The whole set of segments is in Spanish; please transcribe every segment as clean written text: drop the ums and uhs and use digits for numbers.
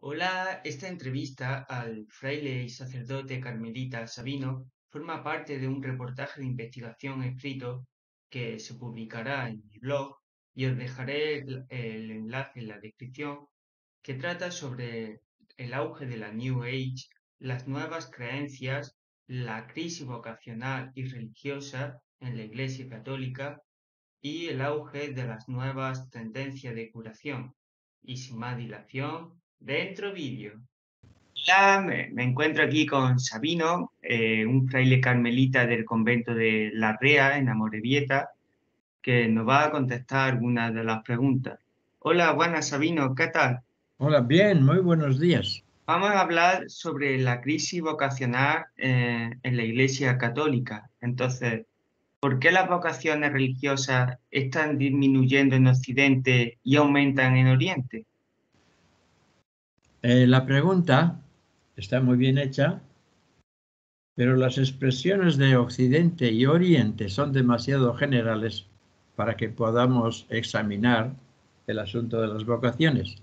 Hola, esta entrevista al fraile y sacerdote carmelita Sabino forma parte de un reportaje de investigación escrito que se publicará en mi blog y os dejaré el enlace en la descripción, que trata sobre el auge de la New Age, las nuevas creencias, la crisis vocacional y religiosa en la Iglesia Católica y el auge de las nuevas tendencias de curación. Y sin más dilación, dentro vídeo. Hola, me encuentro aquí con Sabino, un fraile carmelita del convento de La Rea en Amorebieta, que nos va a contestar algunas de las preguntas. Hola, buenas Sabino, ¿qué tal? Hola, bien, muy buenos días. Vamos a hablar sobre la crisis vocacional en la Iglesia Católica. Entonces, ¿por qué las vocaciones religiosas están disminuyendo en Occidente y aumentan en Oriente? La pregunta está muy bien hecha, pero las expresiones de Occidente y Oriente son demasiado generales para que podamos examinar el asunto de las vocaciones.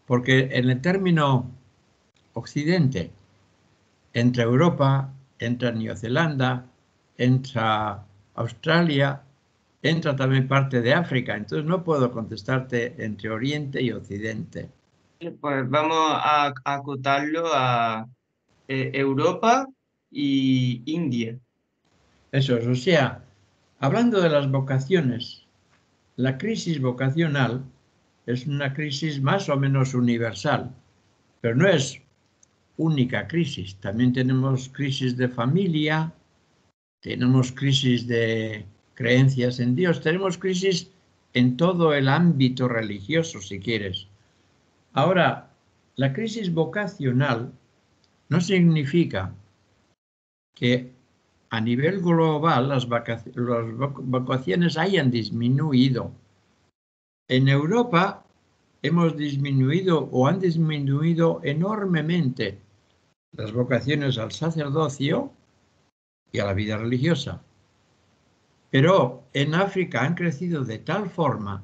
Porque en el término Occidente entra Europa, entra Nueva Zelanda, entra Australia, entra también parte de África. Entonces no puedo contestarte entre Oriente y Occidente. Pues vamos a acotarlo a Europa y India. Eso es, o sea, hablando de las vocaciones, la crisis vocacional es una crisis más o menos universal, pero no es única crisis. También tenemos crisis de familia, tenemos crisis de creencias en Dios, tenemos crisis en todo el ámbito religioso, si quieres. Ahora, la crisis vocacional no significa que a nivel global las vocaciones hayan disminuido. En Europa hemos disminuido o han disminuido enormemente las vocaciones al sacerdocio y a la vida religiosa. Pero en África han crecido de tal forma,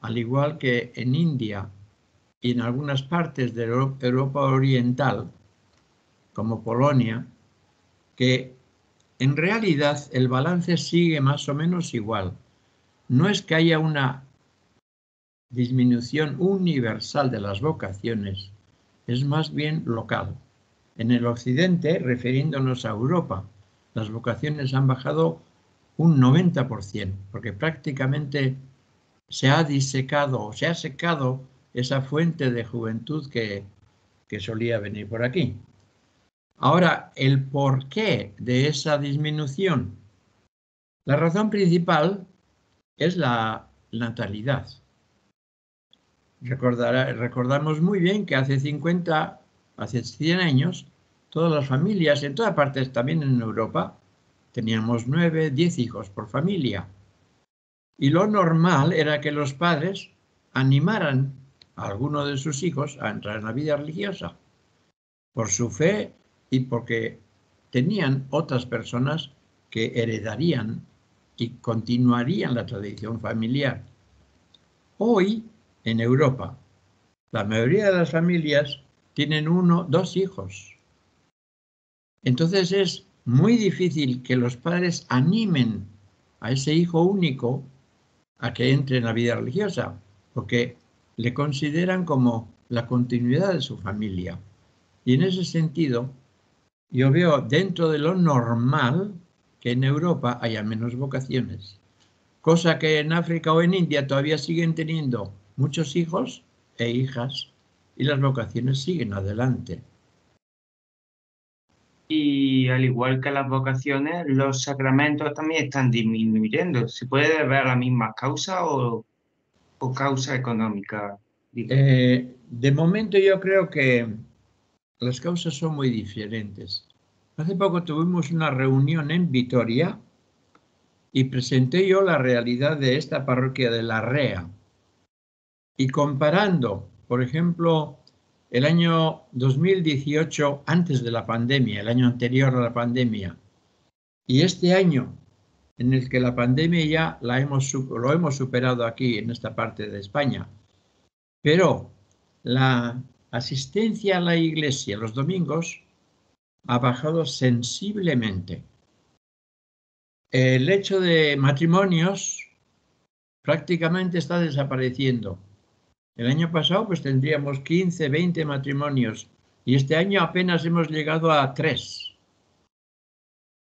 al igual que en India y en algunas partes de Europa Oriental, como Polonia, que en realidad el balance sigue más o menos igual. No es que haya una disminución universal de las vocaciones, es más bien local. En el occidente, refiriéndonos a Europa, las vocaciones han bajado un 90%, porque prácticamente se ha disecado o se ha secado esa fuente de juventud que solía venir por aquí. Ahora, el porqué de esa disminución. La razón principal es la natalidad. Recordamos muy bien que hace 100 años, todas las familias, en todas partes, también en Europa, teníamos 9, 10 hijos por familia. Y lo normal era que los padres animaran a alguno de sus hijos a entrar en la vida religiosa, por su fe y porque tenían otras personas que heredarían y continuarían la tradición familiar. Hoy, en Europa, la mayoría de las familias tienen uno, dos hijos. Entonces es muy difícil que los padres animen a ese hijo único a que entre en la vida religiosa, porque le consideran como la continuidad de su familia. Y en ese sentido, yo veo dentro de lo normal que en Europa haya menos vocaciones, cosa que en África o en India todavía siguen teniendo muchos hijos e hijas y las vocaciones siguen adelante. Y al igual que las vocaciones, los sacramentos también están disminuyendo. ¿Se puede ver a la misma causa o causa económica? Digo. De momento yo creo que las causas son muy diferentes. Hace poco tuvimos una reunión en Vitoria y presenté yo la realidad de esta parroquia de La Rea. Y comparando, por ejemplo, el año 2018, antes de la pandemia, el año anterior a la pandemia, y este año, en el que la pandemia ya lo hemos superado aquí en esta parte de España, pero la asistencia a la iglesia los domingos ha bajado sensiblemente. El hecho de matrimonios prácticamente está desapareciendo. El año pasado pues tendríamos 15, 20 matrimonios y este año apenas hemos llegado a 3.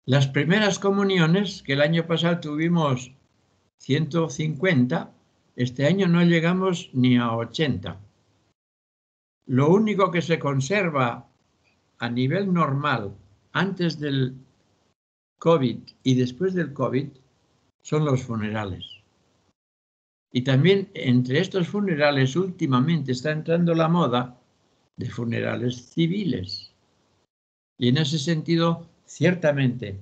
Las primeras comuniones, que el año pasado tuvimos 150, este año no llegamos ni a 80. Lo único que se conserva a nivel normal antes del COVID y después del COVID son los funerales. Y también entre estos funerales últimamente está entrando la moda de funerales civiles. Y en ese sentido, ciertamente,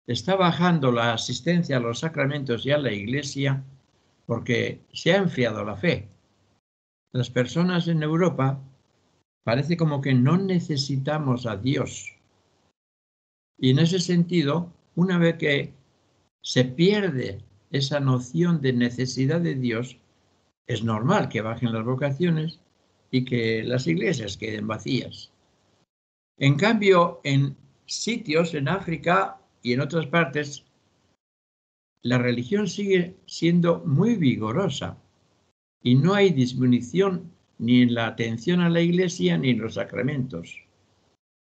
está bajando la asistencia a los sacramentos y a la iglesia porque se ha enfriado la fe. Las personas en Europa parece como que no necesitamos a Dios. Y en ese sentido, una vez que se pierde esa noción de necesidad de Dios, es normal que bajen las vocaciones y que las iglesias queden vacías. En cambio, en sitios, en África y en otras partes, la religión sigue siendo muy vigorosa y no hay disminución ni en la atención a la iglesia ni en los sacramentos,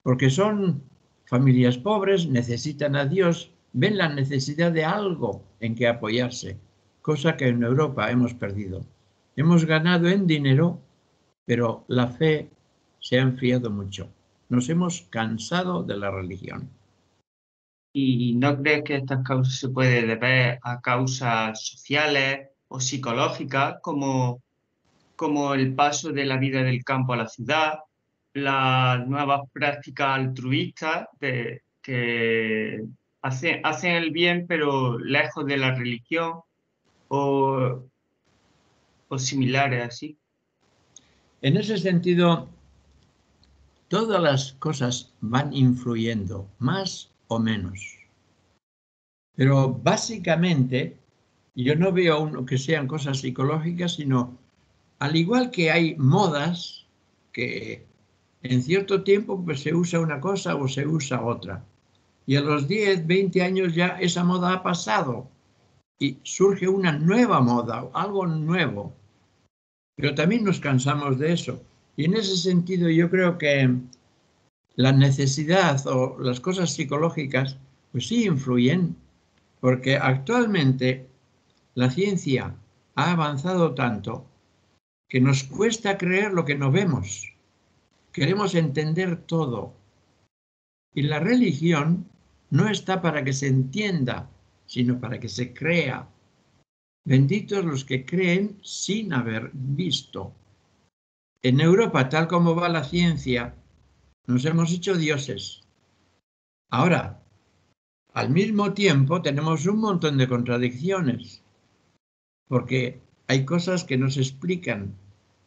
porque son familias pobres, necesitan a Dios, ven la necesidad de algo en que apoyarse, cosa que en Europa hemos perdido. Hemos ganado en dinero, pero la fe se ha enfriado mucho. Nos hemos cansado de la religión. ¿Y no crees que estas causas se pueden deber a causas sociales o psicológicas, como el paso de la vida del campo a la ciudad, las nuevas prácticas altruistas que hacen el bien pero lejos de la religión o, o similares así? En ese sentido, todas las cosas van influyendo, más o menos. Pero básicamente, yo no veo uno que sean cosas psicológicas, sino al igual que hay modas que en cierto tiempo pues, se usa una cosa o se usa otra. Y a los 10, 20 años ya esa moda ha pasado y surge una nueva moda, algo nuevo. Pero también nos cansamos de eso. Y en ese sentido yo creo que la necesidad o las cosas psicológicas pues sí influyen, porque actualmente la ciencia ha avanzado tanto que nos cuesta creer lo que no vemos. Queremos entender todo. Y la religión no está para que se entienda, sino para que se crea. Benditos los que creen sin haber visto. En Europa, tal como va la ciencia, nos hemos hecho dioses. Ahora, al mismo tiempo, tenemos un montón de contradicciones, porque hay cosas que nos explican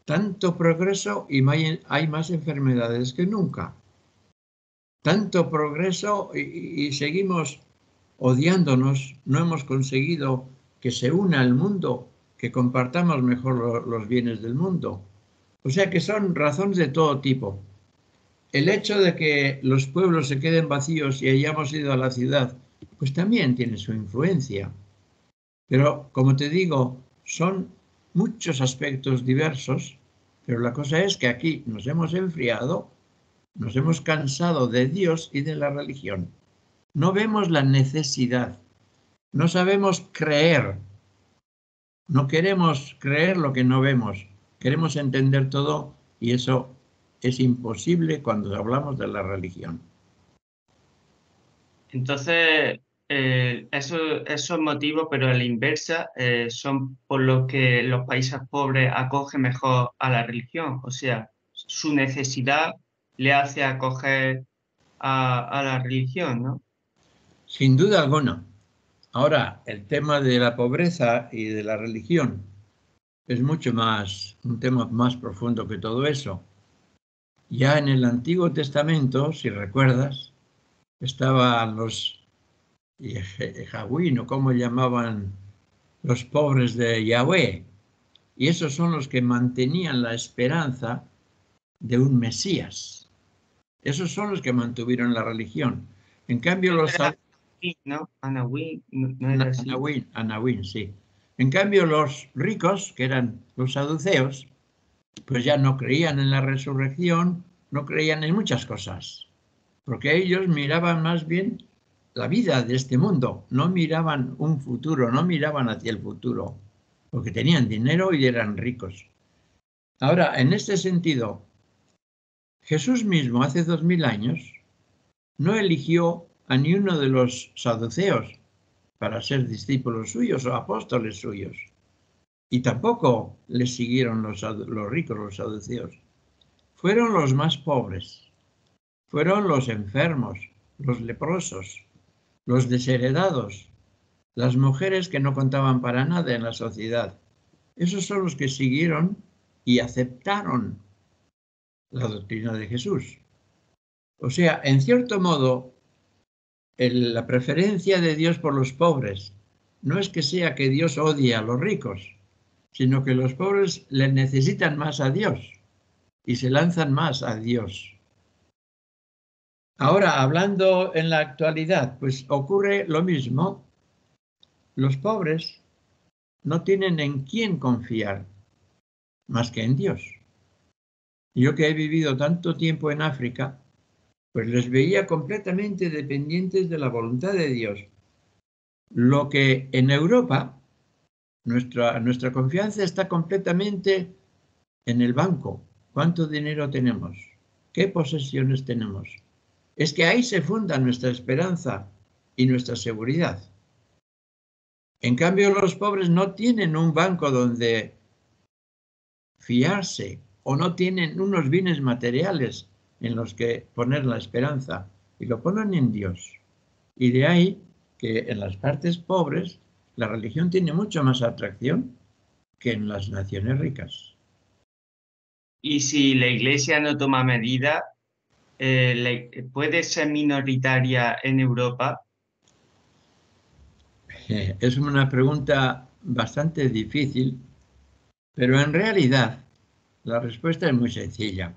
tanto progreso y hay más enfermedades que nunca. Tanto progreso y seguimos odiándonos, no hemos conseguido que se una el mundo, que compartamos mejor los bienes del mundo. O sea que son razones de todo tipo. El hecho de que los pueblos se queden vacíos y hayamos ido a la ciudad, pues también tiene su influencia. Pero, como te digo, son muchos aspectos diversos, pero la cosa es que aquí nos hemos enfriado, nos hemos cansado de Dios y de la religión. No vemos la necesidad, no sabemos creer, no queremos creer lo que no vemos, queremos entender todo y eso es imposible cuando hablamos de la religión. Entonces, esos motivos, pero a la inversa, son por los que los países pobres acogen mejor a la religión. O sea, su necesidad le hace acoger a la religión, ¿no? Sin duda alguna. Ahora, el tema de la pobreza y de la religión es mucho más, un tema más profundo que todo eso. Ya en el Antiguo Testamento, si recuerdas, estaban los Jahwin, o como llamaban los pobres de Yahweh, y esos son los que mantenían la esperanza de un Mesías. Esos son los que mantuvieron la religión. En cambio, los ¿No? Anahuín, no era así. Anahuín, sí. En cambio, los ricos, que eran los saduceos, pues ya no creían en la resurrección, no creían en muchas cosas, porque ellos miraban más bien la vida de este mundo, no miraban un futuro, no miraban hacia el futuro, porque tenían dinero y eran ricos. Ahora, en este sentido, Jesús mismo hace 2000 años no eligió a ni uno de los saduceos para ser discípulos suyos o apóstoles suyos. Y tampoco le siguieron los ricos, los saduceos. Fueron los más pobres, fueron los enfermos, los leprosos, los desheredados, las mujeres que no contaban para nada en la sociedad. Esos son los que siguieron y aceptaron la doctrina de Jesús. O sea, en cierto modo, la preferencia de Dios por los pobres no es que sea que Dios odie a los ricos, sino que los pobres le necesitan más a Dios y se lanzan más a Dios. Ahora, hablando en la actualidad, pues ocurre lo mismo. Los pobres no tienen en quién confiar más que en Dios. Yo que he vivido tanto tiempo en África, pues les veía completamente dependientes de la voluntad de Dios. Lo que en Europa, nuestra confianza está completamente en el banco. ¿Cuánto dinero tenemos? ¿Qué posesiones tenemos? Es que ahí se funda nuestra esperanza y nuestra seguridad. En cambio, los pobres no tienen un banco donde fiarse o no tienen unos bienes materiales en los que poner la esperanza y lo ponen en Dios. Y de ahí que en las partes pobres la religión tiene mucho más atracción que en las naciones ricas. Y si la Iglesia no toma medidas, ¿puede ser minoritaria en Europa? Es una pregunta bastante difícil, pero en realidad la respuesta es muy sencilla.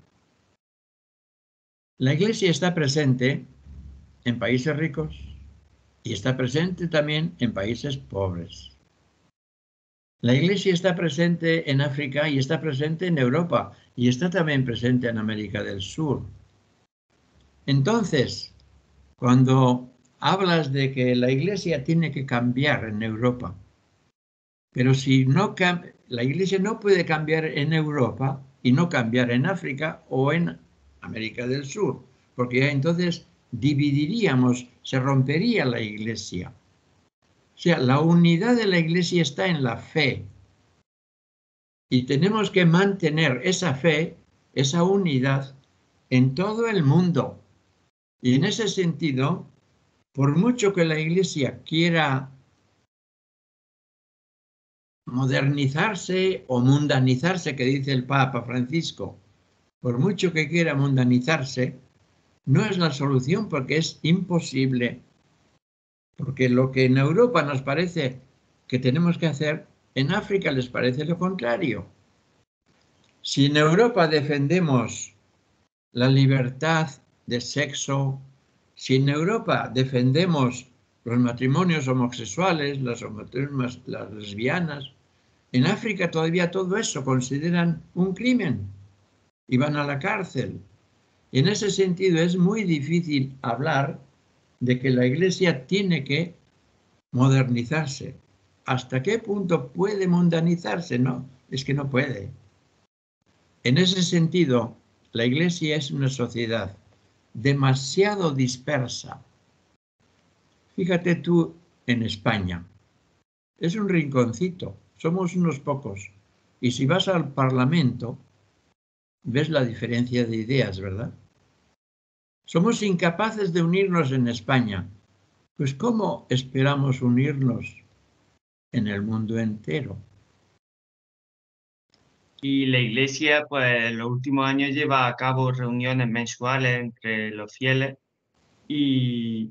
La Iglesia está presente en países ricos y está presente también en países pobres. La Iglesia está presente en África y está presente en Europa y está también presente en América del Sur. Entonces, cuando hablas de que la Iglesia tiene que cambiar en Europa, pero si no la Iglesia no puede cambiar en Europa y no cambiar en África o en América del Sur, porque entonces dividiríamos, se rompería la Iglesia. O sea, la unidad de la Iglesia está en la fe y tenemos que mantener esa fe, esa unidad en todo el mundo. Y en ese sentido, por mucho que la Iglesia quiera modernizarse o mundanizarse, que dice el Papa Francisco, por mucho que quiera mundanizarse, no es la solución porque es imposible. Porque lo que en Europa nos parece que tenemos que hacer, en África les parece lo contrario. Si en Europa defendemos la libertad de sexo, si en Europa defendemos los matrimonios homosexuales, las lesbianas, en África todavía todo eso consideran un crimen y van a la cárcel. En ese sentido es muy difícil hablar de que la Iglesia tiene que modernizarse. ¿Hasta qué punto puede mundanizarse? No, es que no puede. En ese sentido, la Iglesia es una sociedad demasiado dispersa. Fíjate tú en España. Es un rinconcito, somos unos pocos. Y si vas al Parlamento, ves la diferencia de ideas, ¿verdad? Somos incapaces de unirnos en España. Pues ¿cómo esperamos unirnos en el mundo entero? Y la Iglesia, pues en los últimos años lleva a cabo reuniones mensuales entre los fieles y,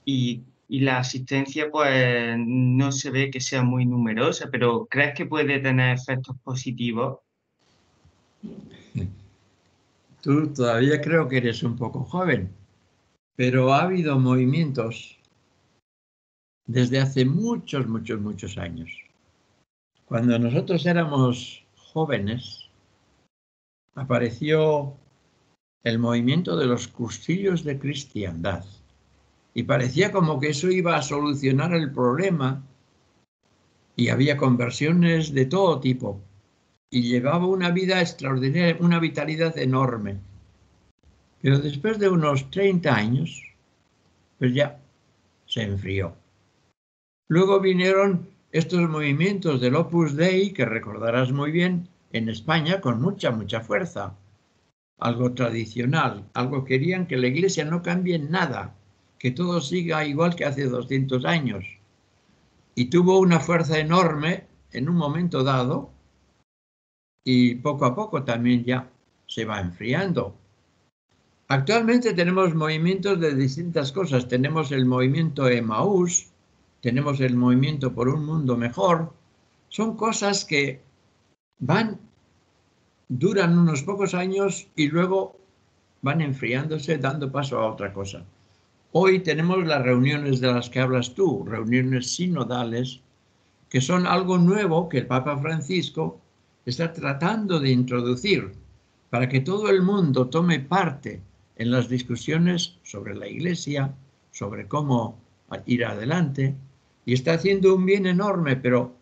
y la asistencia, pues no se ve que sea muy numerosa, pero ¿crees que puede tener efectos positivos? Tú todavía creo que eres un poco joven, pero ha habido movimientos desde hace muchos, muchos, muchos años. Cuando nosotros éramos jóvenes, apareció el movimiento de los cursillos de cristiandad y parecía como que eso iba a solucionar el problema y había conversiones de todo tipo y llevaba una vida extraordinaria, una vitalidad enorme. Pero después de unos 30 años, pues ya se enfrió. Luego vinieron estos movimientos del Opus Dei, que recordarás muy bien, en España con mucha, mucha fuerza. Algo tradicional, algo querían que la Iglesia no cambie nada, que todo siga igual que hace 200 años. Y tuvo una fuerza enorme en un momento dado y poco a poco también ya se va enfriando. Actualmente tenemos movimientos de distintas cosas. Tenemos el movimiento Emaús, tenemos el movimiento por un mundo mejor. Son cosas que duran unos pocos años y luego van enfriándose, dando paso a otra cosa. Hoy tenemos las reuniones de las que hablas tú, reuniones sinodales, que son algo nuevo que el Papa Francisco está tratando de introducir para que todo el mundo tome parte en las discusiones sobre la Iglesia, sobre cómo ir adelante, y está haciendo un bien enorme, pero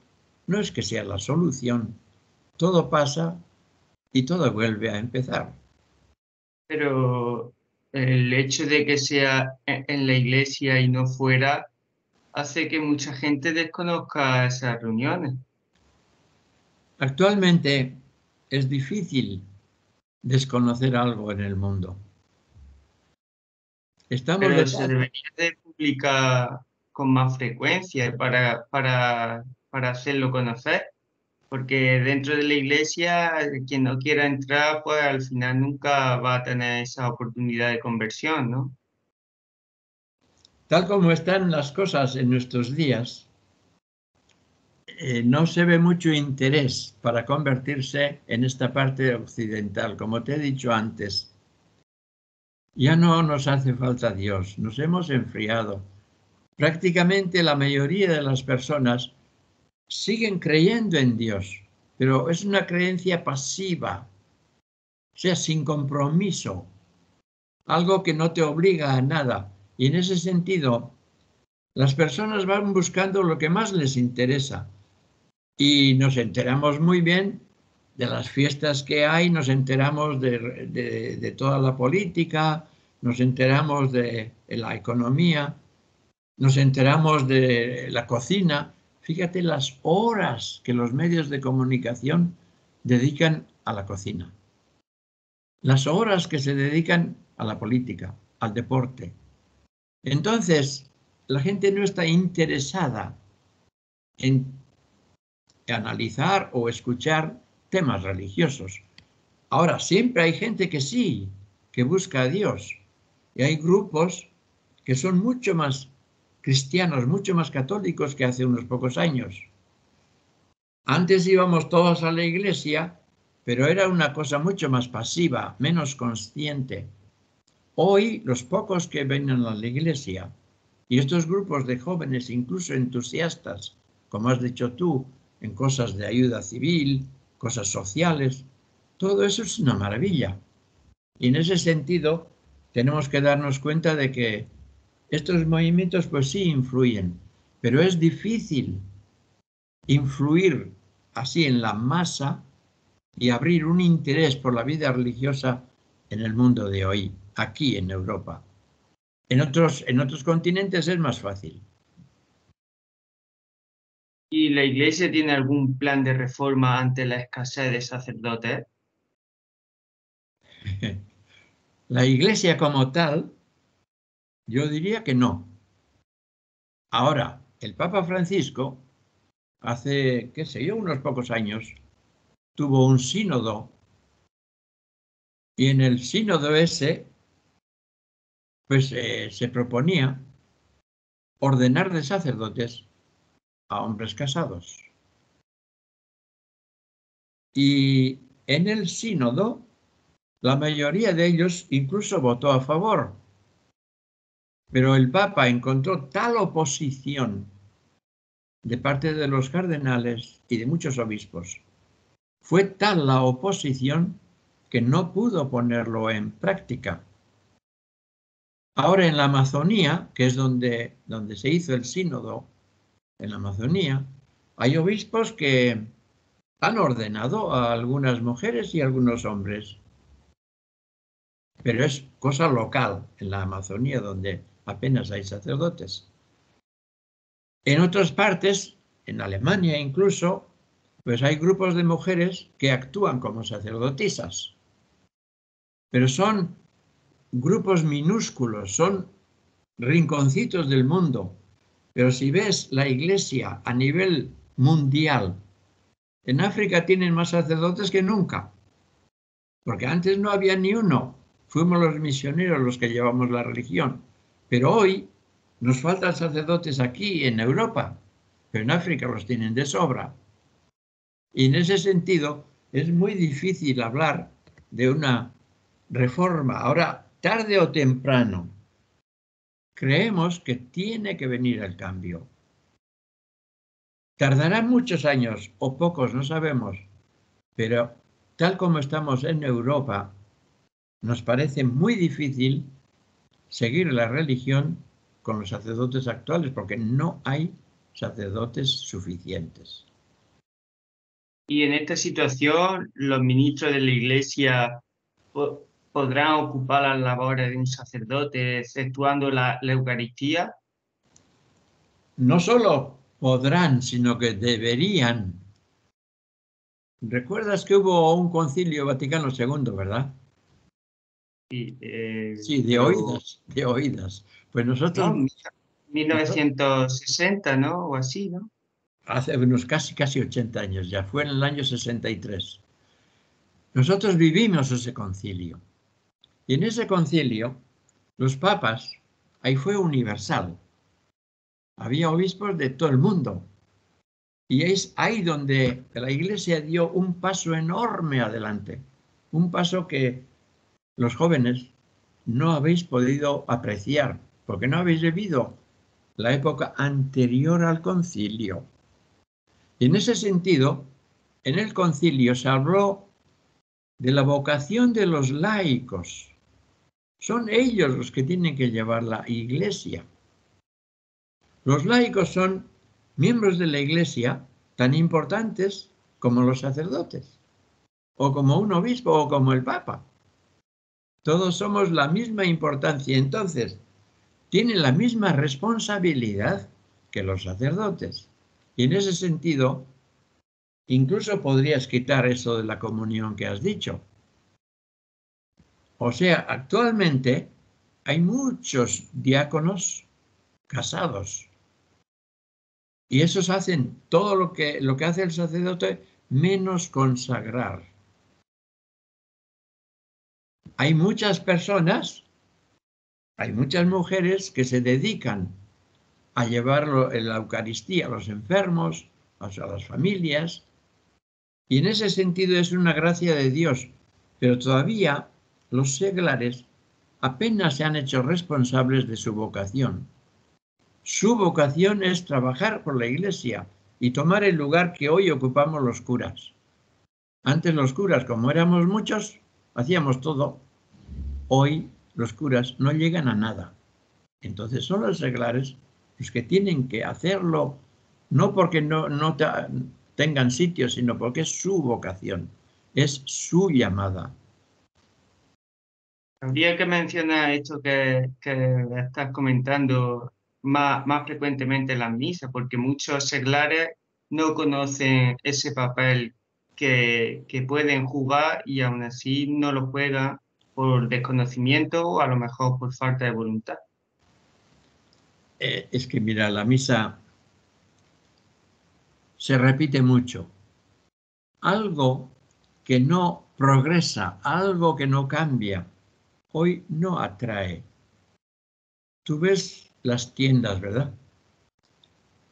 no es que sea la solución. Todo pasa y todo vuelve a empezar. Pero el hecho de que sea en la iglesia y no fuera hace que mucha gente desconozca esas reuniones. Actualmente es difícil desconocer algo en el mundo. Estamos de Pero se paso. debería de publicar con más frecuencia para hacerlo conocer, porque dentro de la iglesia, quien no quiera entrar, pues al final nunca va a tener esa oportunidad de conversión, ¿no? Tal como están las cosas en nuestros días, no se ve mucho interés para convertirse en esta parte occidental. Como te he dicho antes, ya no nos hace falta Dios, nos hemos enfriado. Prácticamente la mayoría de las personas siguen creyendo en Dios, pero es una creencia pasiva, o sea, sin compromiso, algo que no te obliga a nada. Y en ese sentido, las personas van buscando lo que más les interesa. Y nos enteramos muy bien de las fiestas que hay, nos enteramos de toda la política, nos enteramos de la economía, nos enteramos de la cocina. Fíjate las horas que los medios de comunicación dedican a la cocina, las horas que se dedican a la política, al deporte. Entonces, la gente no está interesada en analizar o escuchar temas religiosos. Ahora, siempre hay gente que sí, que busca a Dios. Y hay grupos que son mucho más cristianos, mucho más católicos que hace unos pocos años. Antes íbamos todos a la iglesia, pero era una cosa mucho más pasiva, menos consciente. Hoy, los pocos que vienen a la iglesia y estos grupos de jóvenes, incluso entusiastas, como has dicho tú, en cosas de ayuda civil, cosas sociales, todo eso es una maravilla. Y en ese sentido, tenemos que darnos cuenta de que estos movimientos pues sí influyen, pero es difícil influir así en la masa y abrir un interés por la vida religiosa en el mundo de hoy, aquí en Europa. En otros continentes es más fácil. ¿Y la iglesia tiene algún plan de reforma ante la escasez de sacerdotes? La Iglesia como tal, yo diría que no. Ahora, el Papa Francisco, hace, qué sé yo, unos pocos años, tuvo un sínodo y en el sínodo ese, pues se proponía ordenar de sacerdotes a hombres casados. Y en el sínodo La mayoría de ellos incluso votó a favor, pero el Papa encontró tal oposición de parte de los cardenales y de muchos obispos. Fue tal la oposición que no pudo ponerlo en práctica. Ahora en la Amazonía, que es donde se hizo el sínodo, en la Amazonía, hay obispos que han ordenado a algunas mujeres y a algunos hombres, pero es cosa local en la Amazonía, donde apenas hay sacerdotes. En otras partes, en Alemania incluso, pues hay grupos de mujeres que actúan como sacerdotisas, pero son grupos minúsculos, son rinconcitos del mundo. Pero si ves la Iglesia a nivel mundial, en África tienen más sacerdotes que nunca, porque antes no había ni uno. Fuimos los misioneros los que llevamos la religión. Pero hoy nos faltan sacerdotes aquí en Europa, pero en África los tienen de sobra. Y en ese sentido es muy difícil hablar de una reforma. Ahora, tarde o temprano, creemos que tiene que venir el cambio. Tardará muchos años o pocos, no sabemos, pero tal como estamos en Europa, nos parece muy difícil seguir la religión con los sacerdotes actuales porque no hay sacerdotes suficientes. Y en esta situación, los ministros de la Iglesia podrán ocupar las labores de un sacerdote, exceptuando la Eucaristía. No solo podrán, sino que deberían. ¿Recuerdas que hubo un concilio Vaticano II, verdad? Sí, Sí, de pero oídas, de oídas. Pues nosotros, no, 1960, ¿no? O así, ¿no? hace unos casi 80 años ya, fue en el año 63. Nosotros vivimos ese concilio. Y en ese concilio, los papas, ahí fue universal. Había obispos de todo el mundo. Y es ahí donde la Iglesia dio un paso enorme adelante. Un paso que los jóvenes no habéis podido apreciar, porque no habéis vivido la época anterior al concilio. Y en ese sentido, en el concilio se habló de la vocación de los laicos. Son ellos los que tienen que llevar la Iglesia. Los laicos son miembros de la Iglesia tan importantes como los sacerdotes, o como un obispo, o como el Papa. Todos somos la misma importancia, entonces tienen la misma responsabilidad que los sacerdotes. Y en ese sentido, incluso podrías quitar eso de la comunión que has dicho. O sea, actualmente hay muchos diáconos casados y esos hacen todo lo que hace el sacerdote menos consagrar. Hay muchas personas, hay muchas mujeres que se dedican a llevar la Eucaristía a los enfermos, a las familias, y en ese sentido es una gracia de Dios, pero todavía los seglares apenas se han hecho responsables de su vocación. Su vocación es trabajar por la Iglesia y tomar el lugar que hoy ocupamos los curas. Antes los curas, como éramos muchos, hacíamos todo. Hoy los curas no llegan a nada. Entonces son los seglares los que tienen que hacerlo, no porque no tengan sitio, sino porque es su vocación, es su llamada. Habría que mencionar esto que estás comentando más frecuentemente en las misas, porque muchos seglares no conocen ese papel que pueden jugar y aún así no lo juegan por desconocimiento o a lo mejor por falta de voluntad. Es que mira, la misa se repite mucho. Algo que no progresa, algo que no cambia, hoy no atrae. Tú ves las tiendas, ¿verdad?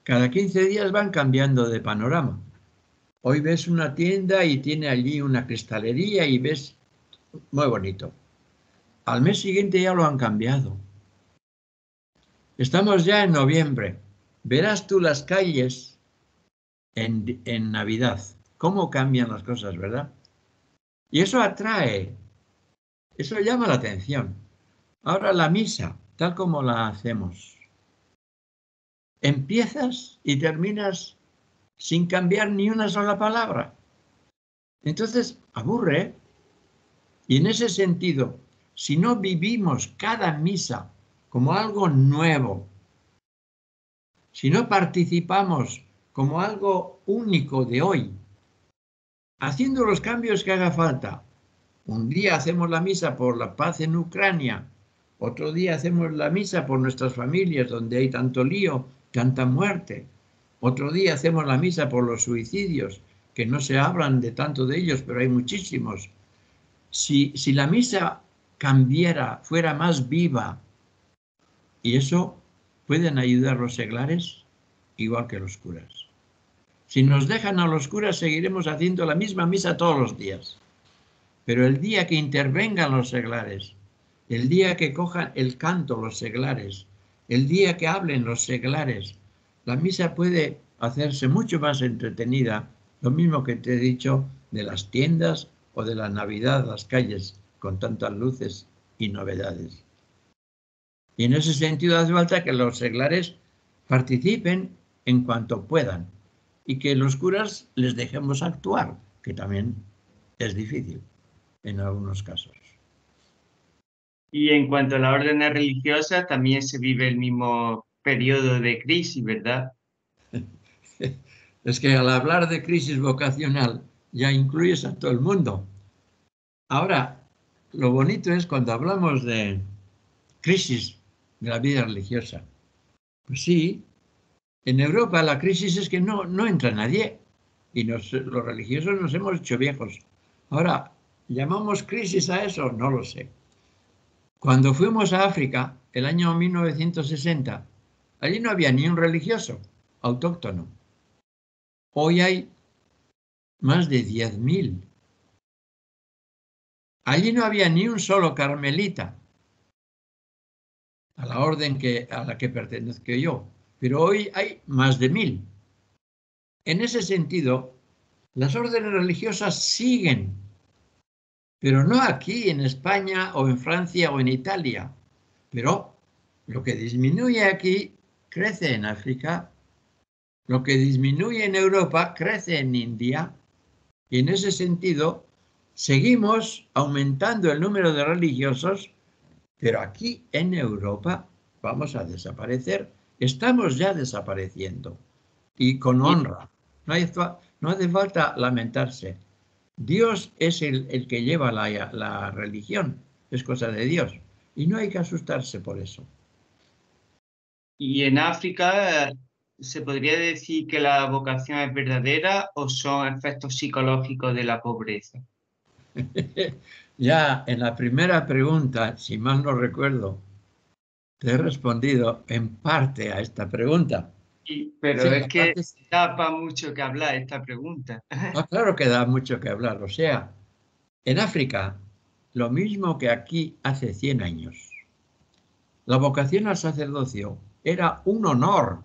Cada 15 días van cambiando de panorama. Hoy ves una tienda y tiene allí una cristalería y ves muy bonito. Al mes siguiente ya lo han cambiado. Estamos ya en noviembre. Verás tú las calles en Navidad. Cómo cambian las cosas, ¿verdad? Y eso atrae, eso llama la atención. Ahora la misa, tal como la hacemos. Empiezas y terminas sin cambiar ni una sola palabra. Entonces, aburre. Y en ese sentido, si no vivimos cada misa como algo nuevo, si no participamos como algo único de hoy, haciendo los cambios que haga falta, un día hacemos la misa por la paz en Ucrania, otro día hacemos la misa por nuestras familias donde hay tanto lío, tanta muerte, otro día hacemos la misa por los suicidios, que no se hablan de tanto de ellos, pero hay muchísimos. Si la misa cambiara, fuera más viva, y eso pueden ayudar los seglares igual que los curas. Si nos dejan a los curas, seguiremos haciendo la misma misa todos los días. Pero el día que intervengan los seglares, el día que cojan el canto los seglares, el día que hablen los seglares, la misa puede hacerse mucho más entretenida, lo mismo que te he dicho de las tiendas o de la Navidad, las calles con tantas luces y novedades. Y en ese sentido hace falta que los seglares participen en cuanto puedan y que los curas les dejemos actuar, que también es difícil en algunos casos. Y en cuanto a las órdenes religiosas, también se vive el mismo periodo de crisis, ¿verdad? Es que al hablar de crisis vocacional ya incluyes a todo el mundo. Ahora, lo bonito es cuando hablamos de crisis de la vida religiosa. Pues sí, en Europa la crisis es que no entra nadie y los religiosos nos hemos hecho viejos. Ahora, ¿llamamos crisis a eso? No lo sé. Cuando fuimos a África, el año 1960, allí no había ni un religioso autóctono. Hoy hay más de 10.000. Allí no había ni un solo carmelita, a la orden a la que pertenezco yo, pero hoy hay más de 1.000. En ese sentido, las órdenes religiosas siguen, pero no aquí en España o en Francia o en Italia. Pero lo que disminuye aquí crece en África, lo que disminuye en Europa crece en India, y en ese sentido seguimos aumentando el número de religiosos, pero aquí en Europa vamos a desaparecer, estamos ya desapareciendo, y con Y, honra. No hace falta lamentarse. Dios es el que lleva la religión, es cosa de Dios, y no hay que asustarse por eso. y en África, ¿se podría decir que la vocación es verdadera o son efectos psicológicos de la pobreza? Ya en la primera pregunta, si mal no recuerdo, te he respondido en parte a esta pregunta. Pero Sí, es la que parte, da para mucho que hablar esta pregunta. claro que da mucho que hablar. O sea, en África, lo mismo que aquí hace 100 años, la vocación al sacerdocio era un honor.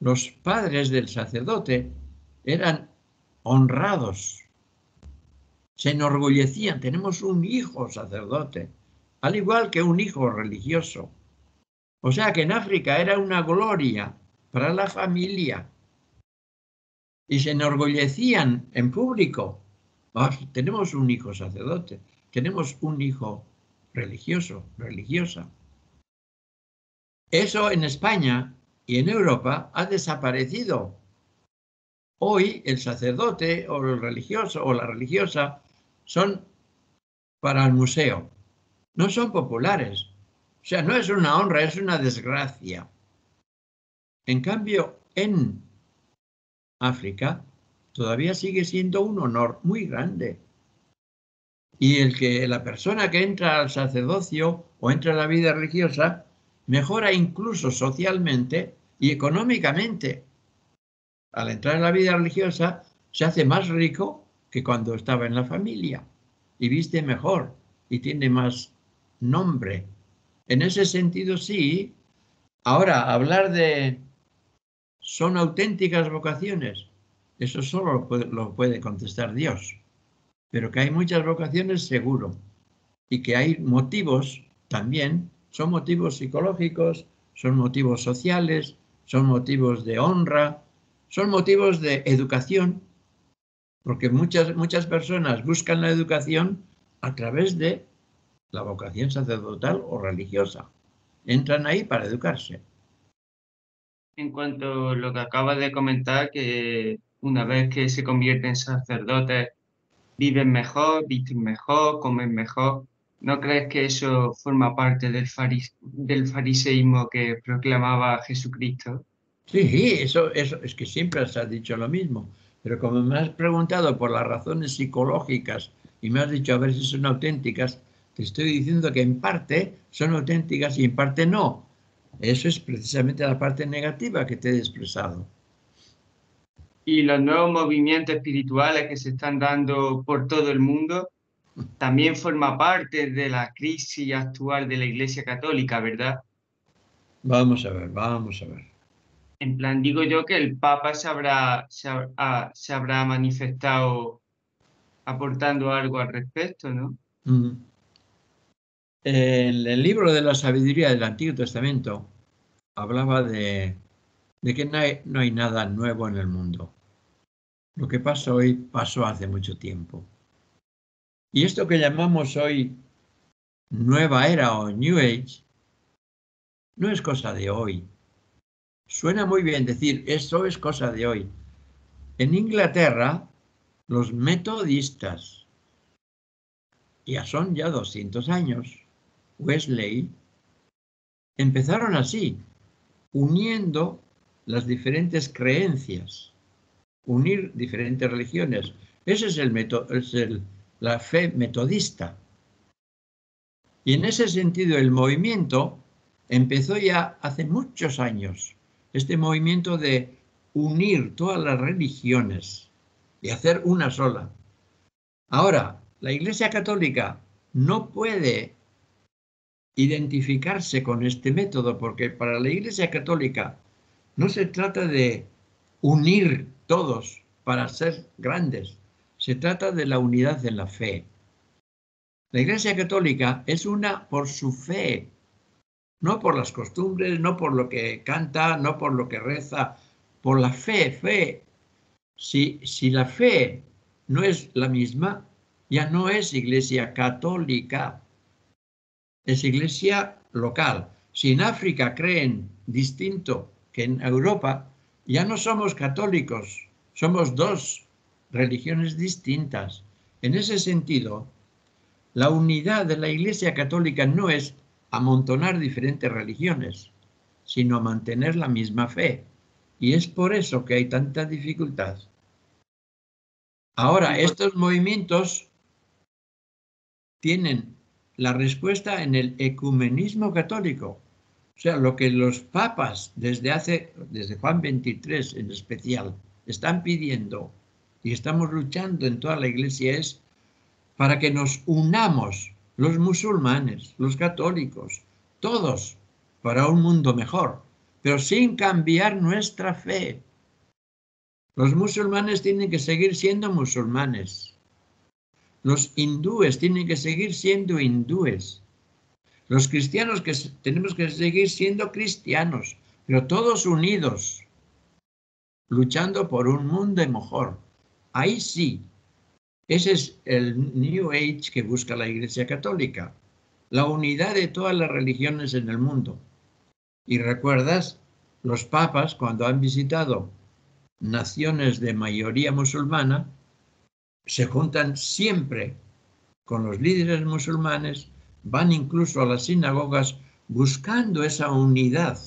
Los padres del sacerdote eran honrados, se enorgullecían, tenemos un hijo sacerdote, al igual que un hijo religioso. O sea que en África era una gloria para la familia y se enorgullecían en público. "Ah, tenemos un hijo sacerdote, tenemos un hijo religioso, religiosa". Eso en España y en Europa ha desaparecido. Hoy el sacerdote o el religioso o la religiosa son para el museo, no son populares. O sea, no es una honra, es una desgracia. En cambio, en África todavía sigue siendo un honor muy grande. Y la persona que entra al sacerdocio o entra a la vida religiosa mejora incluso socialmente y económicamente. Al entrar en la vida religiosa se hace más rico que cuando estaba en la familia. y viste mejor y tiene más nombre. En ese sentido, sí. Ahora, hablar de son auténticas vocaciones, eso solo lo puede contestar Dios. Pero que hay muchas vocaciones, seguro. Y que hay motivos también, son motivos psicológicos, son motivos sociales, son motivos de honra, son motivos de educación, porque muchas personas buscan la educación a través de la vocación sacerdotal o religiosa. Entran ahí para educarse. En cuanto a lo que acabas de comentar, que una vez que se convierten en sacerdotes, viven mejor, visten mejor, comen mejor. ¿No crees que eso forma parte del fariseísmo que proclamaba Jesucristo? Sí, eso es que siempre se ha dicho lo mismo, pero como me has preguntado por las razones psicológicas y me has dicho a ver si son auténticas, te estoy diciendo que en parte son auténticas y en parte no. Eso es precisamente la parte negativa que te he expresado. Y los nuevos movimientos espirituales que se están dando por todo el mundo también forma parte de la crisis actual de la Iglesia Católica, ¿verdad? Vamos a ver, vamos a ver. En plan, digo yo que el Papa se habrá manifestado aportando algo al respecto, ¿no? Mm. En el libro de la sabiduría del Antiguo Testamento hablaba de que no hay nada nuevo en el mundo. Lo que pasa hoy pasó hace mucho tiempo. Y esto que llamamos hoy nueva era o New Age no es cosa de hoy. Suena muy bien decir esto es cosa de hoy. En Inglaterra, los metodistas, ya 200 años, Wesley, empezaron así, uniendo las diferentes creencias, unir diferentes religiones. Ese es la fe metodista. Y en ese sentido el movimiento empezó ya hace muchos años, este movimiento de unir todas las religiones y hacer una sola. Ahora, la Iglesia Católica no puede identificarse con este método porque para la Iglesia Católica no se trata de unir todos para ser grandes, se trata de la unidad en la fe. La Iglesia Católica es una por su fe, no por las costumbres, no por lo que canta, no por lo que reza, por la fe. Si la fe no es la misma, ya no es iglesia católica, es iglesia local. Si en África creen distinto que en Europa, ya no somos católicos, somos dos religiones distintas. En ese sentido, la unidad de la Iglesia Católica no es amontonar diferentes religiones, sino mantener la misma fe. Y es por eso que hay tanta dificultad. Ahora, Y por estos movimientos tienen la respuesta en el ecumenismo católico. O sea, lo que los papas desde Juan XXIII en especial, están pidiendo y estamos luchando en toda la Iglesia es para que nos unamos los musulmanes, los católicos, todos para un mundo mejor, pero sin cambiar nuestra fe. Los musulmanes tienen que seguir siendo musulmanes. Los hindúes tienen que seguir siendo hindúes. Los cristianos tenemos que seguir siendo cristianos, pero todos unidos, luchando por un mundo mejor. Ahí sí, ese es el New Age que busca la Iglesia Católica, la unidad de todas las religiones en el mundo. Y recuerdas, los papas cuando han visitado naciones de mayoría musulmana, se juntan siempre con los líderes musulmanes, van incluso a las sinagogas buscando esa unidad,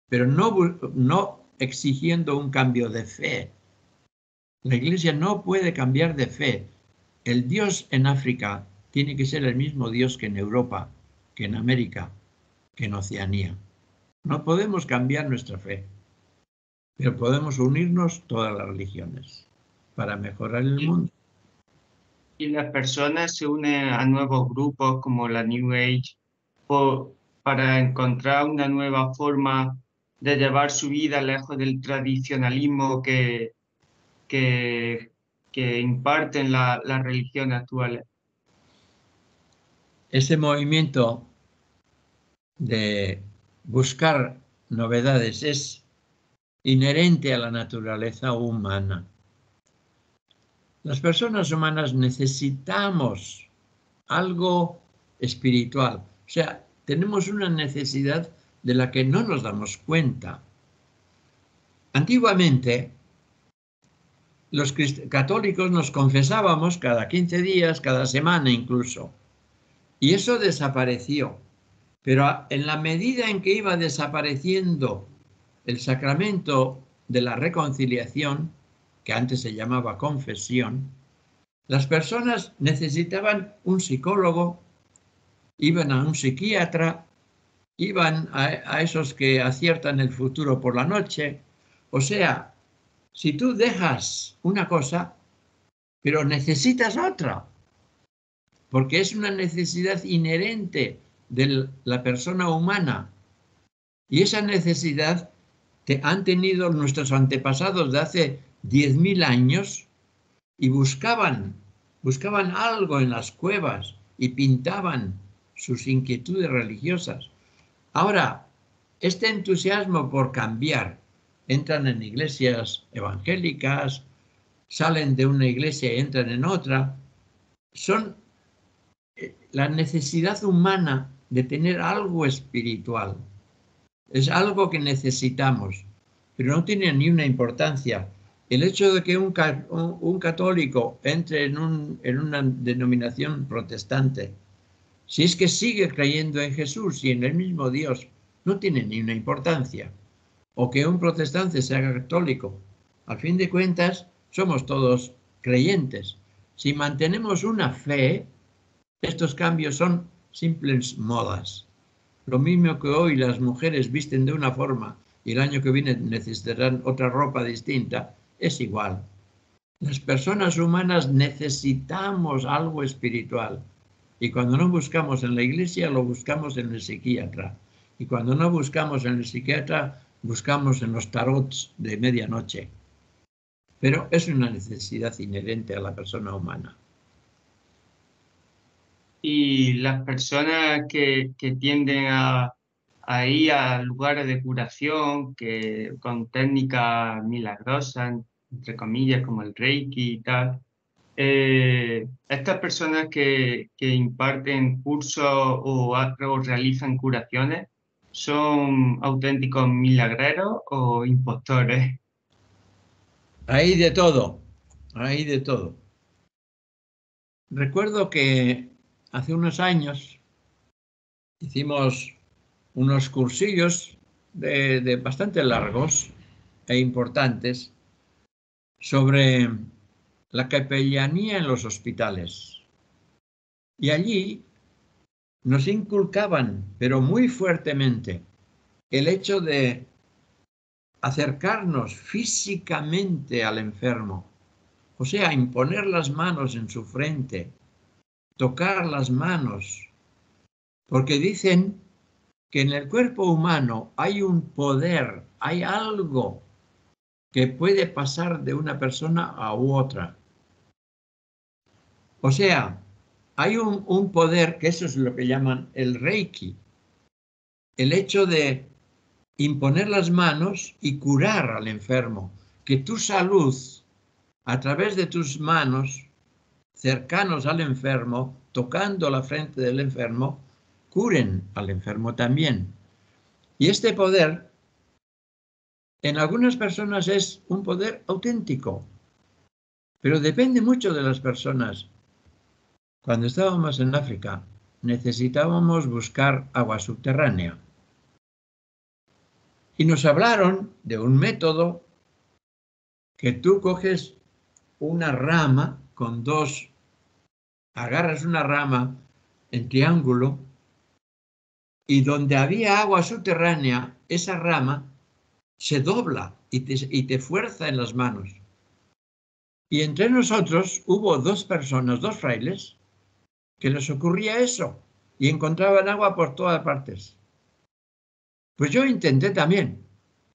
pero no exigiendo un cambio de fe. La Iglesia no puede cambiar de fe. El Dios en África tiene que ser el mismo Dios que en Europa, que en América, que en Oceanía. No podemos cambiar nuestra fe, pero podemos unirnos todas las religiones para mejorar el y mundo. Y las personas se unen a nuevos grupos como la New Age para encontrar una nueva forma de llevar su vida lejos del tradicionalismo que, que imparten las religiones actuales. Ese movimiento de buscar novedades es inherente a la naturaleza humana. Las personas humanas necesitamos algo espiritual, o sea, tenemos una necesidad de la que no nos damos cuenta. Antiguamente, los católicos nos confesábamos cada 15 días, cada semana incluso, y eso desapareció. Pero en la medida en que iba desapareciendo el sacramento de la reconciliación, que antes se llamaba confesión, las personas necesitaban un psicólogo, iban a un psiquiatra, iban a esos que aciertan el futuro por la noche. O sea, si tú dejas una cosa, pero necesitas otra, porque es una necesidad inherente de la persona humana. Y esa necesidad han tenido nuestros antepasados de hace 10.000 años y buscaban algo en las cuevas y pintaban sus inquietudes religiosas. Ahora, este entusiasmo por cambiar, entran en iglesias evangélicas, salen de una iglesia y entran en otra, son la necesidad humana de tener algo espiritual. Es algo que necesitamos, pero no tiene ni una importancia. El hecho de que un católico entre en una denominación protestante, si es que sigue creyendo en Jesús y en el mismo Dios, no tiene ni una importancia. O que un protestante sea católico. Al fin de cuentas, somos todos creyentes. Si mantenemos una fe, estos cambios son simples modas. Lo mismo que hoy las mujeres visten de una forma y el año que viene necesitarán otra ropa distinta, es igual. Las personas humanas necesitamos algo espiritual y cuando no buscamos en la iglesia lo buscamos en el psiquiatra y cuando no buscamos en el psiquiatra buscamos en los tarots de medianoche. Pero es una necesidad inherente a la persona humana. Y las personas que tienden a ir a lugares de curación que, con técnicas milagrosas, entre comillas, como el Reiki y tal, estas personas que imparten cursos o realizan curaciones, ¿son auténticos milagreros o impostores? Hay de todo, hay de todo. Recuerdo que hace unos años hicimos unos cursillos de bastante largos e importantes sobre la capellanía en los hospitales. Y allí nos inculcaban, pero muy fuertemente, el hecho de acercarnos físicamente al enfermo, o sea, imponer las manos en su frente, tocar las manos, porque dicen que en el cuerpo humano hay un poder, hay algo que puede pasar de una persona a otra. O sea, hay un poder, que eso es lo que llaman el Reiki, el hecho de imponer las manos y curar al enfermo, que tu salud, a través de tus manos, cercanos al enfermo, tocando la frente del enfermo, curen al enfermo también. Y este poder, en algunas personas es un poder auténtico, pero depende mucho de las personas. Cuando estábamos en África, necesitábamos buscar agua subterránea. Y nos hablaron de un método que tú coges una rama con dos, agarras una rama en triángulo y donde había agua subterránea, esa rama se dobla y te fuerza en las manos. Y entre nosotros hubo dos personas, dos frailes, que les ocurría eso y encontraban agua por todas partes. Pues yo intenté también.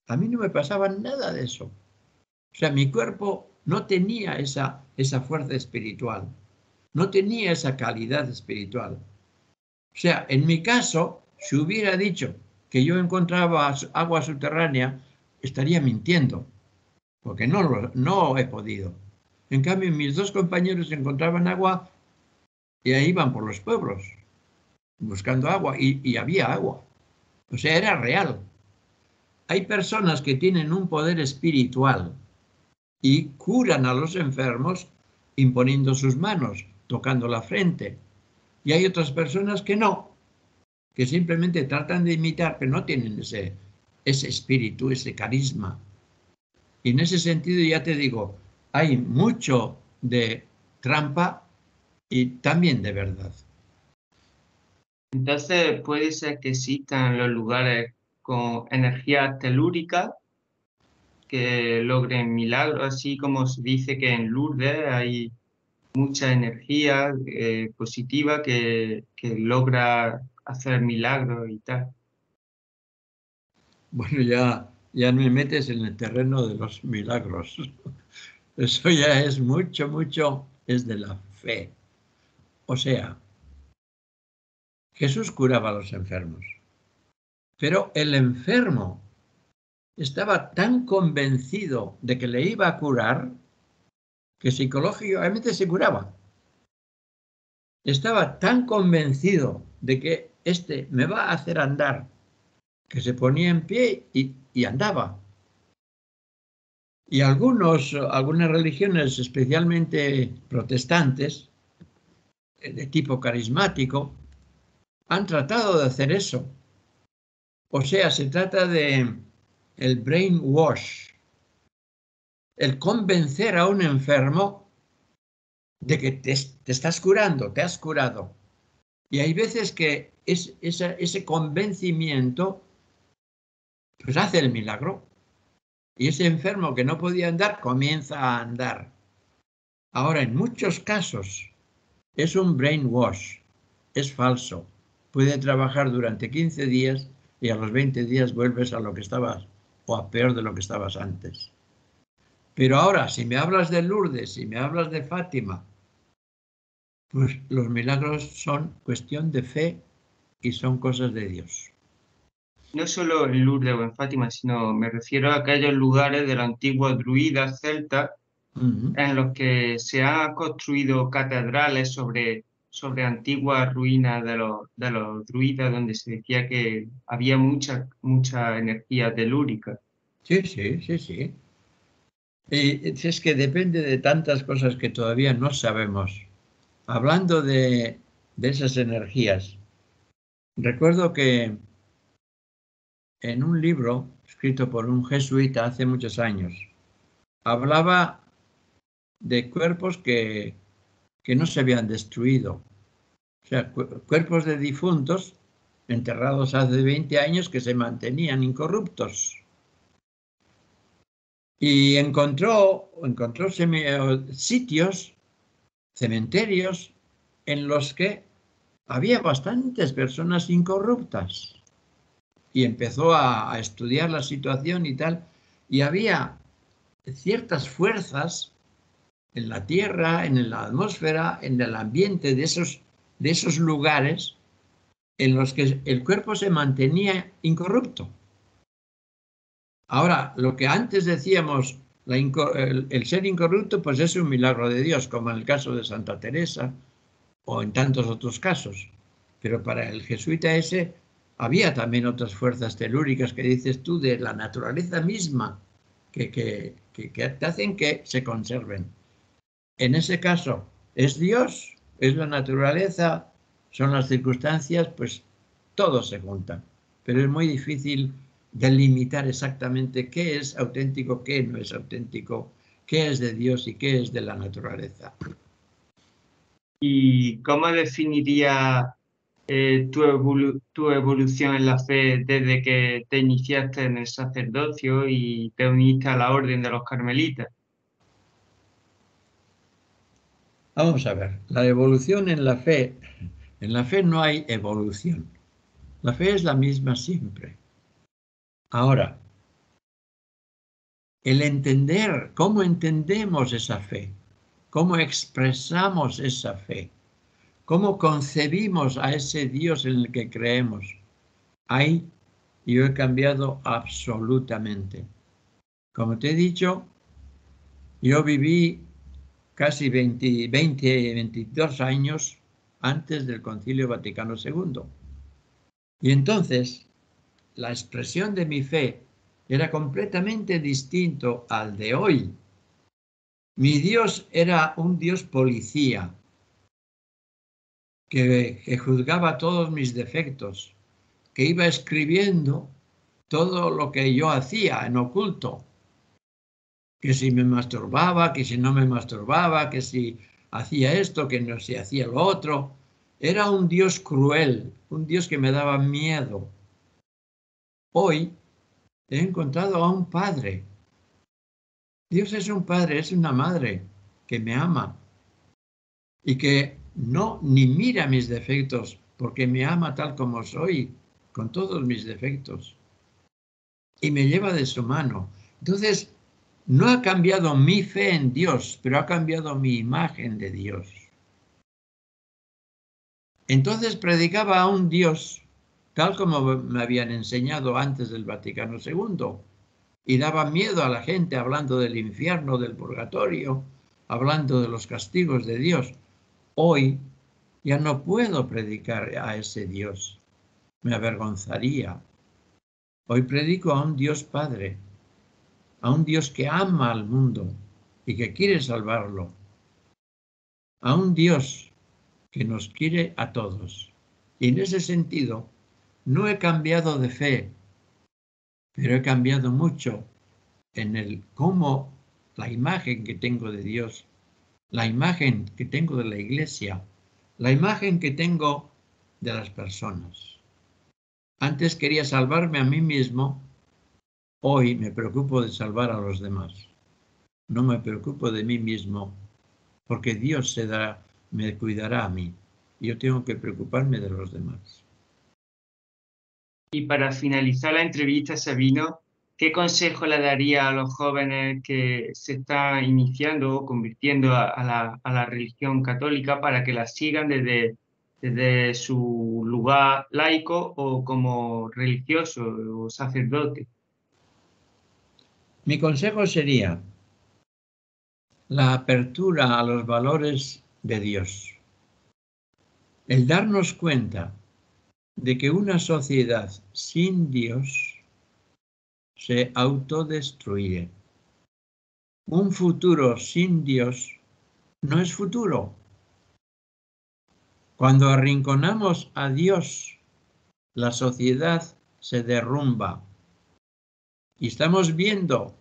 A mí no me pasaba nada de eso. O sea, mi cuerpo no tenía esa fuerza espiritual, no tenía esa calidad espiritual. O sea, en mi caso, si hubiera dicho que yo encontraba agua subterránea, estaría mintiendo, porque no he podido. En cambio, mis dos compañeros encontraban agua y ahí iban por los pueblos buscando agua y había agua. O sea, era real. Hay personas que tienen un poder espiritual y curan a los enfermos imponiendo sus manos, tocando la frente. Y hay otras personas que no, que simplemente tratan de imitar, pero no tienen ese espíritu, ese carisma. Y en ese sentido ya te digo, hay mucho de trampa y también de verdad. Entonces puede ser que existan los lugares con energía telúrica que logren milagros, así como se dice que en Lourdes hay mucha energía positiva que logra hacer milagros y tal. Bueno, ya me metes en el terreno de los milagros. Eso ya es mucho, es de la fe. O sea, Jesús curaba a los enfermos, pero el enfermo estaba tan convencido de que le iba a curar que psicológicamente se curaba. Estaba tan convencido de que este me va a hacer andar que se ponía en pie y andaba. Y algunas religiones, especialmente protestantes, de tipo carismático, han tratado de hacer eso. O sea, se trata de el brainwash, el convencer a un enfermo de que te estás curando, te has curado. Y hay veces que ese convencimiento pues hace el milagro. Y ese enfermo que no podía andar comienza a andar. Ahora, en muchos casos es un brainwash, es falso. Puede trabajar durante 15 días y a los 20 días vuelves a lo que estabas o a peor de lo que estabas antes. Pero ahora, si me hablas de Lourdes, si me hablas de Fátima, pues los milagros son cuestión de fe y son cosas de Dios. No solo en Lourdes o en Fátima, sino me refiero a aquellos lugares de los antiguos druidas celtas Uh-huh. en los que se han construido catedrales sobre antiguas ruinas de los druidas, donde se decía que había mucha energía telúrica. Sí, sí, sí, sí. Y es que depende de tantas cosas que todavía no sabemos. Hablando de esas energías, recuerdo que en un libro escrito por un jesuita hace muchos años, hablaba de cuerpos que no se habían destruido. O sea, cuerpos de difuntos enterrados hace 20 años que se mantenían incorruptos. Y encontró sitios, cementerios, en los que había bastantes personas incorruptas. Y empezó a estudiar la situación y tal. Y había ciertas fuerzas en la tierra, en la atmósfera, en el ambiente de esos lugares en los que el cuerpo se mantenía incorrupto. Ahora, lo que antes decíamos, el ser incorrupto, pues es un milagro de Dios, como en el caso de Santa Teresa o en tantos otros casos. Pero para el jesuita ese había también otras fuerzas telúricas que dices tú de la naturaleza misma que te hacen que se conserven. En ese caso, es Dios, es la naturaleza, son las circunstancias, pues todo se junta. Pero es muy difícil delimitar exactamente qué es auténtico, qué no es auténtico, qué es de Dios y qué es de la naturaleza. ¿Y cómo definiría tu evolución en la fe desde que te iniciaste en el sacerdocio y te uniste a la orden de los carmelitas? Vamos a ver, la evolución en la fe no hay evolución. La fe es la misma siempre. Ahora, el entender, cómo entendemos esa fe, cómo expresamos esa fe, cómo concebimos a ese Dios en el que creemos, ahí yo he cambiado absolutamente. Como te he dicho, yo viví casi 22 años antes del Concilio Vaticano II. Y entonces la expresión de mi fe era completamente distinto al de hoy. Mi Dios era un Dios policía que juzgaba todos mis defectos, que iba escribiendo todo lo que yo hacía en oculto, que si me masturbaba, que si no me masturbaba, que si hacía esto, que no si hacía lo otro. Era un Dios cruel, un Dios que me daba miedo. Hoy he encontrado a un Padre. Dios es un Padre, es una madre que me ama y que no ni mira mis defectos porque me ama tal como soy, con todos mis defectos, y me lleva de su mano. Entonces, no ha cambiado mi fe en Dios, pero ha cambiado mi imagen de Dios. Entonces predicaba a un Dios tal como me habían enseñado antes del Vaticano II, y daba miedo a la gente hablando del infierno, del purgatorio, hablando de los castigos de Dios. Hoy ya no puedo predicar a ese Dios, me avergonzaría. Hoy predico a un Dios Padre, a un Dios que ama al mundo y que quiere salvarlo, a un Dios que nos quiere a todos. Y en ese sentido, no he cambiado de fe, pero he cambiado mucho en el cómo la imagen que tengo de Dios, la imagen que tengo de la Iglesia, la imagen que tengo de las personas. Antes quería salvarme a mí mismo, hoy me preocupo de salvar a los demás. No me preocupo de mí mismo, porque Dios me cuidará a mí. Yo tengo que preocuparme de los demás. Y para finalizar la entrevista, Sabino, ¿qué consejo le daría a los jóvenes que se están iniciando o convirtiendo a la religión católica para que la sigan desde su lugar laico o como religioso o sacerdote? Mi consejo sería la apertura a los valores de Dios. El darnos cuenta de que una sociedad sin Dios se autodestruye. Un futuro sin Dios no es futuro. Cuando arrinconamos a Dios, la sociedad se derrumba. Y estamos viendo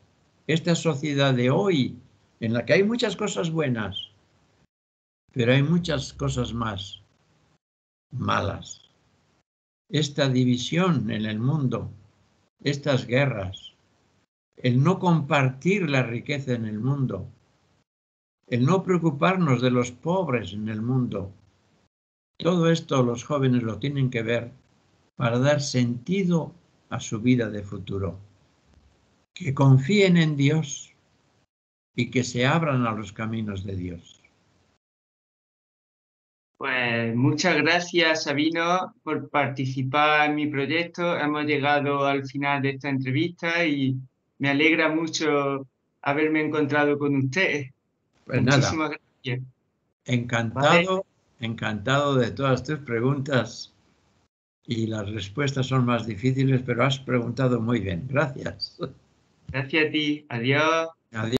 esta sociedad de hoy, en la que hay muchas cosas buenas, pero hay muchas cosas más malas. Esta división en el mundo, estas guerras, el no compartir la riqueza en el mundo, el no preocuparnos de los pobres en el mundo, todo esto los jóvenes lo tienen que ver para dar sentido a su vida de futuro. Que confíen en Dios y que se abran a los caminos de Dios. Pues muchas gracias, Sabino, por participar en mi proyecto. Hemos llegado al final de esta entrevista y me alegra mucho haberme encontrado con usted. Pues nada, Muchísimas gracias. ¿Vale? encantado, encantado de todas tus preguntas, y las respuestas son más difíciles, pero has preguntado muy bien. Gracias. Gracias a ti. Adiós. Adiós.